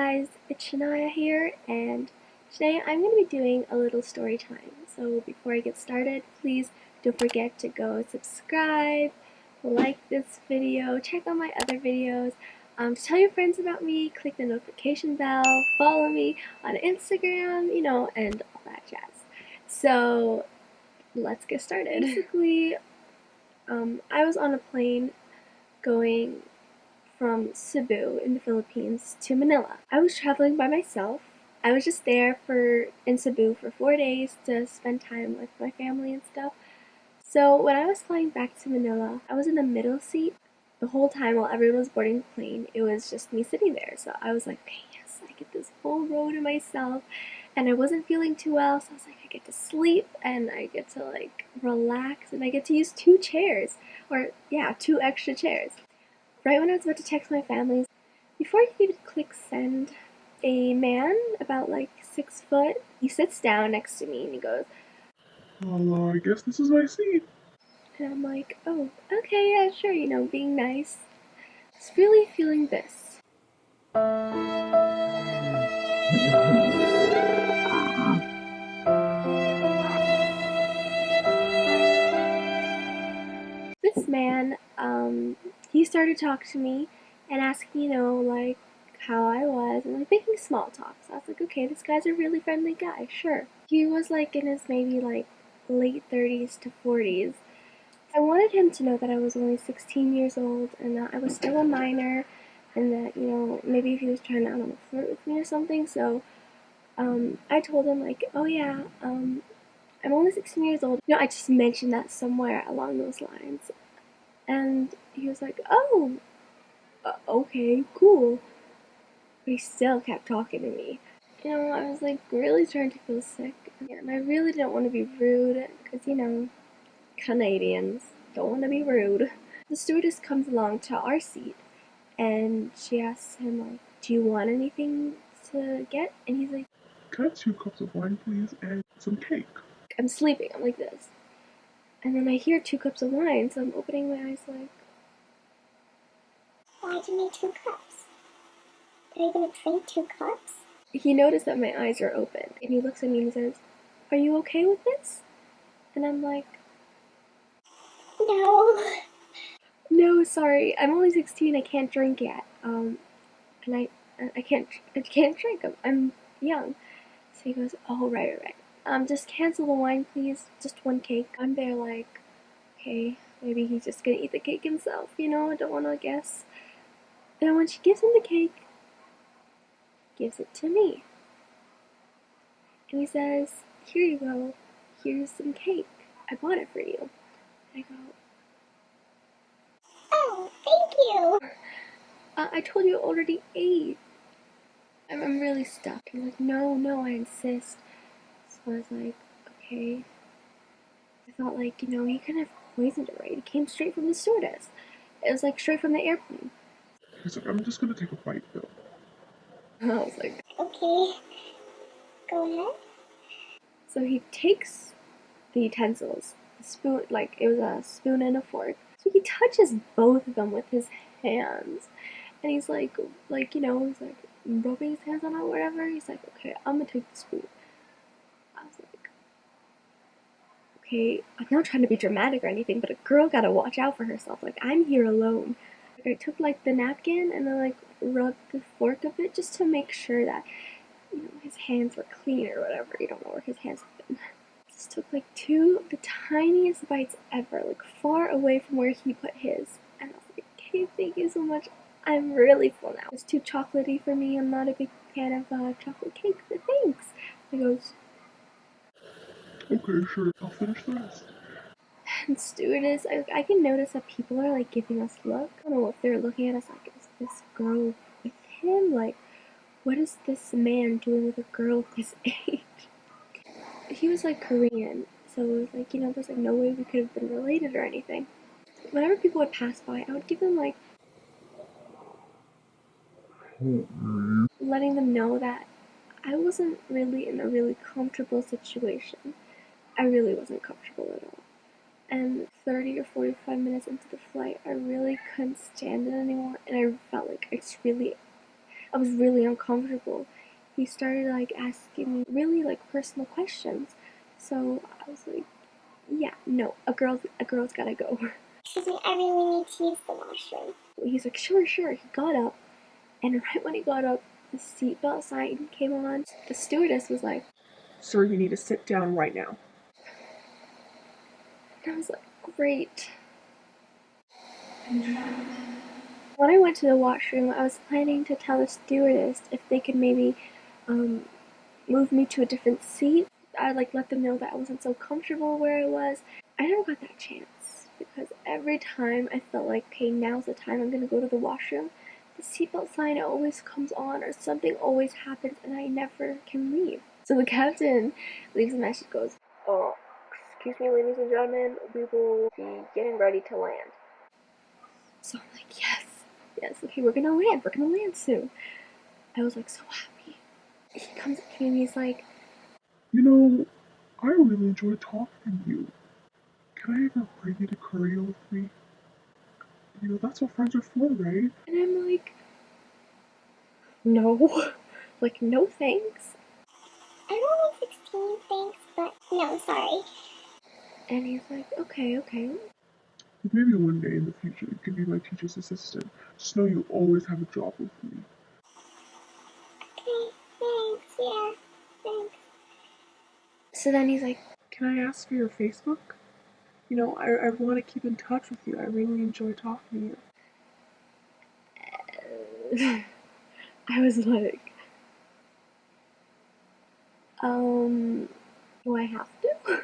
guys, it's Shania here, and today I'm going to be doing a little story time. So before I get started, please don't forget to go subscribe, like this video, check out my other videos, tell your friends about me, click the notification bell, follow me on Instagram, and all that jazz. So let's get started. Basically, I was on a plane going from Cebu in the Philippines to Manila. I was traveling by myself. I was just there in Cebu for 4 days to spend time with my family and stuff. So when I was flying back to Manila, I was in the middle seat the whole time while everyone was boarding the plane. It was just me sitting there. So I was like, okay, yes, I get this whole row to myself. And I wasn't feeling too well, so I was like, I get to sleep and I get to relax and I get to use 2 chairs. Or yeah, 2 extra chairs. Right when I was about to text my family, before I could even click send, a man about 6 foot, he sits down next to me and he goes, I guess this is my seat. and I'm like, oh, okay, yeah, sure, being nice. I was really feeling this. This man, he started talking to me and asking, how I was and making small talk. So I was like, okay, this guy's a really friendly guy, sure. He was in his maybe late 30s to 40s. I wanted him to know that I was only 16 years old and that I was still a minor and that, maybe if he was trying to, I don't know, flirt with me or something. So I told him, oh yeah, I'm only 16 years old. I just mentioned that somewhere along those lines. And he was like, oh, okay, cool. But he still kept talking to me. I was really starting to feel sick. And I really didn't want to be rude because, Canadians don't want to be rude. The stewardess comes along to our seat and she asks him, do you want anything to get? And he's like, Can I have 2 cups of wine, please, and some cake? I'm sleeping. I'm like this. And then I hear 2 cups of wine, so I'm opening my eyes why do you need 2 cups? Are you gonna drink 2 cups? He noticed that my eyes are open and he looks at me and he says, are you okay with this? And I'm like, no, sorry, I'm only 16, I can't drink yet. And I can't drink, I'm young. So he goes, oh, right. Just cancel the wine, please, just 1 cake. I'm there okay, maybe he's just gonna eat the cake himself, I don't wanna guess. And when she gives him the cake, gives it to me. And he says, here you go, here's some cake. I bought it for you. And I go, Oh, thank you. I told you I already ate. I'm really stuck. I'm like, no, I insist. So I was like, okay. I thought he couldn't have poisoned it, right? It came straight from the stewardess. It was straight from the airplane. He's like, I'm just gonna take a bite, though. And I was like, Okay, go ahead. so he takes the utensils, the spoon, it was a spoon and a fork. So he touches both of them with his hands. And he's he's rubbing his hands on it or whatever. He's like, okay, I'm gonna take the spoon. I was like, okay, I'm not trying to be dramatic or anything, but a girl gotta watch out for herself. I'm here alone. I took the napkin and then rubbed the fork a bit just to make sure that his hands were clean or whatever. You don't know where his hands have been. Just took 2 of the tiniest bites ever, far away from where he put his. And I was like, okay, thank you so much. I'm really full now. It's too chocolatey for me. I'm not a big fan of chocolate cake, but thanks. He goes, Okay, sure, I'll finish the rest. and stewardess, I can notice that people are giving us look. I don't know if they're looking at us is this girl with him? What is this man doing with a girl his age? He was Korean, so it was there's no way we could have been related or anything. Whenever people would pass by, I would give them letting them know that I wasn't really in a really comfortable situation. I really wasn't comfortable at all. And 30 or 45 minutes into the flight, I really couldn't stand it anymore, and I felt I was really uncomfortable. He started like asking me really like personal questions. So I was like, yeah, no, a girl's gotta go. Excuse me, I really need to use the washroom. He's like, sure, sure. He got up, and right when he got up, the seatbelt sign came on. The stewardess was like, Sir, you need to sit down right now. and I was like, great. When I went to the washroom, I was planning to tell the stewardess if they could maybe move me to a different seat. I'd like let them know that I wasn't so comfortable where I was. I never got that chance because every time I felt like, okay, now's the time I'm gonna go to the washroom, the seatbelt sign always comes on or something always happens and I never can leave. So the captain leaves a message, goes, oh, excuse me, ladies and gentlemen, we will be getting ready to land. So I'm like, yes, okay, we're gonna land soon. I was like so happy. He comes up to me and he's like, You know, I really enjoy talking to you. Can I ever bring you to Korea with me? You know, that's what friends are for, right? and I'm like, no, like no thanks. I'm only 16, thanks, but no, sorry. And he's like, okay, okay. But maybe one day in the future you can be my teacher's assistant. Just know you always have a job with me. Okay, thanks, yeah, thanks. So then he's like, Can I ask for your Facebook? You know, I want to keep in touch with you. I really enjoy talking to you. I was like, do I have to?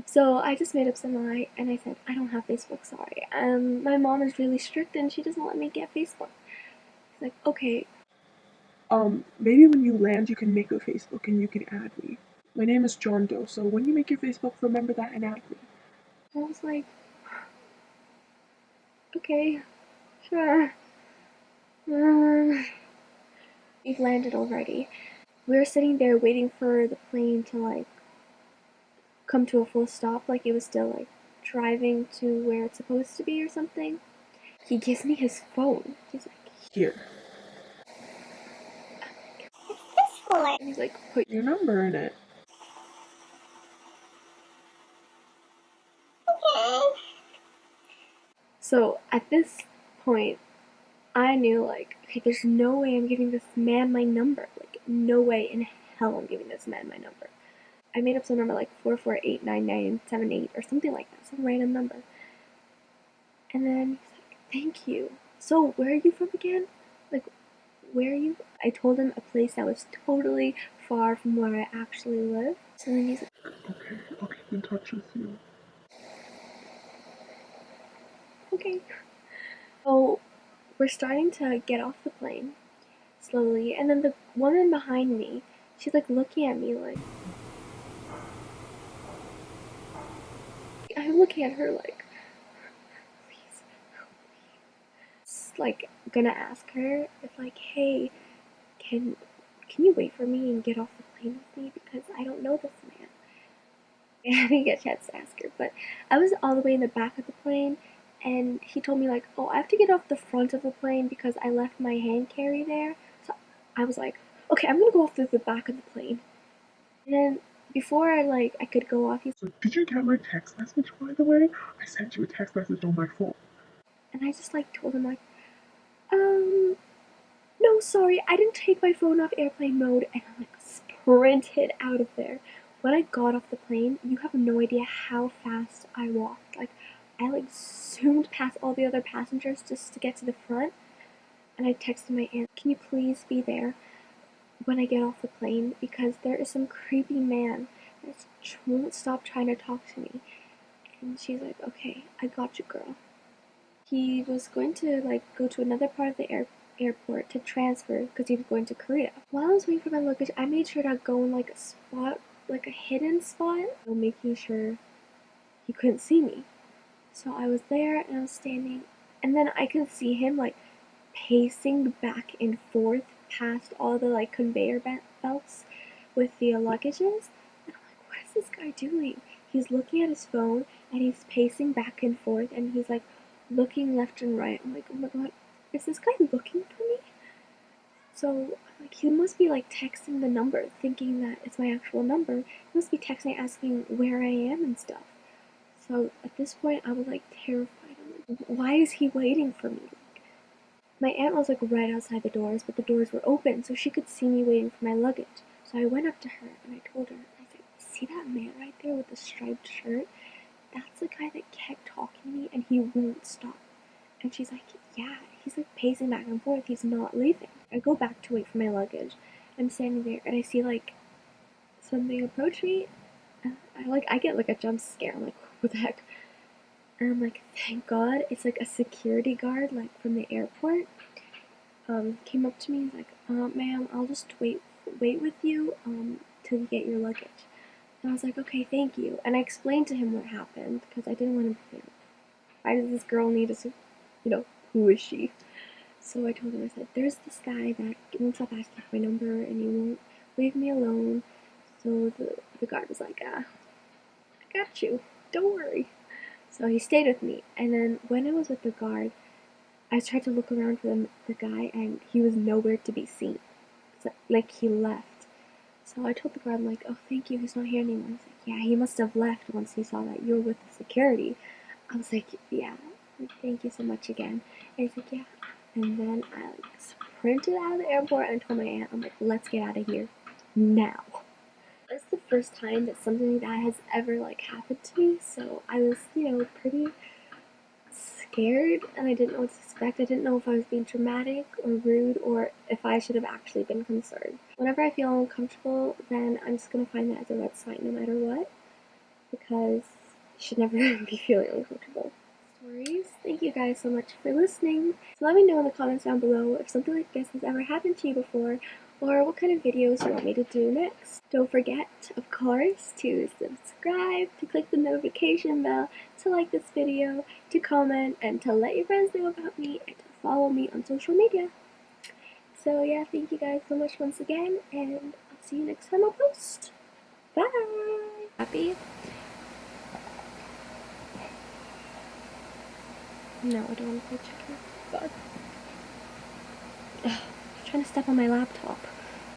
So I just made up some lie and I said, I don't have Facebook, sorry. My mom is really strict and she doesn't let me get Facebook. He's like, okay. Maybe when you land, you can make a Facebook and you can add me. My name is John Doe, so when you make your Facebook, remember that and add me. I was like, okay, sure. We've landed already. We were sitting there waiting for the plane to like come to a full stop, like it was still like driving to where it's supposed to be or something. He gives me his phone. He's like, Here. This for? and he's like, put Your number in it. Okay. So at this point, I knew like, okay, there's no way I'm giving this man my number. Like, no way in hell I'm giving this man my number. I made up some number like 4489978 or something like that, some random number. And then he's like, thank you. So where are you from again? Like, where are you? I told him a place that was totally far from where I actually live. So then he's like, Okay, I'll keep in touch with you. okay. So we're starting to get off the plane slowly, and then the woman behind me, she's like looking at me like, I'm looking at her like, please help me. It's like gonna ask her if like, hey, can you wait for me and get off the plane with me because I don't know this man. I didn't get a chance to ask her, but I was all the way in the back of the plane, and he told me like, oh, I have to get off the front of the plane because I left my hand carry there. So I was like, okay, I'm gonna go off through the back of the plane. And then before I could go off, he's So, did you get my text message, by the way? I sent you a text message on my phone. and I just like told him like, um, no, sorry, I didn't take my phone off airplane mode, and I like sprinted out of there. When I got off the plane, you have no idea how fast I walked. Like, I like zoomed past all the other passengers just to get to the front, and I texted my aunt, can you please be there when I get off the plane because there is some creepy man that won't stop trying to talk to me. And she's like, okay, I got you, girl. He was going to like go to another part of the airport to transfer because he was going to Korea. While I was waiting for my luggage, I made sure to go in like a spot, like a hidden spot, making sure he couldn't see me. So I was there and I was standing, and then I could see him like pacing back and forth past all the like conveyor belts with the luggages. And I'm like, what is this guy doing? He's looking at his phone and he's pacing back and forth and he's like looking left and right. I'm like, oh my god, is this guy looking for me? So like he must be like texting the number, thinking that it's my actual number. He must be texting asking where I am and stuff. So at this point, I was like terrified. I'm like, why is he waiting for me? My aunt was like right outside the doors, but the doors were open, so she could see me waiting for my luggage. So I went up to her and I told her, I said, see that man right there with the striped shirt? That's the guy that kept talking to me and he won't stop. And she's like, yeah, he's like pacing back and forth, he's not leaving. I go back to wait for my luggage. I'm standing there and I see like something approach me. And I get like a jump scare. I'm like, what the heck? And I'm like, thank God. It's like a security guard, like from the airport. Came up to me and was like, ma'am, I'll just wait with you, till you get your luggage. And I was like, okay, thank you. And I explained to him what happened because I didn't want to, why does this girl need to, who is she? So I told him, I said, there's this guy that won't stop asking for my number and he won't leave me alone. So the guard was like, I got you. Don't worry. So he stayed with me. And then when I was with the guard, I tried to look around for the guy and he was nowhere to be seen. So, like he left. So I told the guard, I'm like, oh, thank you, he's not here anymore. He's like, yeah, he must have left once he saw that you were with the security. I was like, yeah, thank you so much again. And he's like, yeah. And then I like sprinted out of the airport and told my aunt, I'm like, let's get out of here now. It's the first time that something like that has ever like happened to me, so I was, pretty scared and I didn't know what to expect. I didn't know if I was being dramatic or rude or if I should have actually been concerned. Whenever I feel uncomfortable, then I'm just gonna find that as a red sign no matter what, because you should never be feeling uncomfortable. Stories. Thank you guys so much for listening. So let me know in the comments down below if something like this has ever happened to you before, or what kind of videos you want me to do next. Don't forget, of course, to subscribe, to click the notification bell, to like this video, to comment, and to let your friends know about me, and to follow me on social media. So yeah, thank you guys so much once again, and I'll see you next time I'll post. Bye! Happy? No, I don't want to play chicken. God. Ugh, I'm trying to step on my laptop.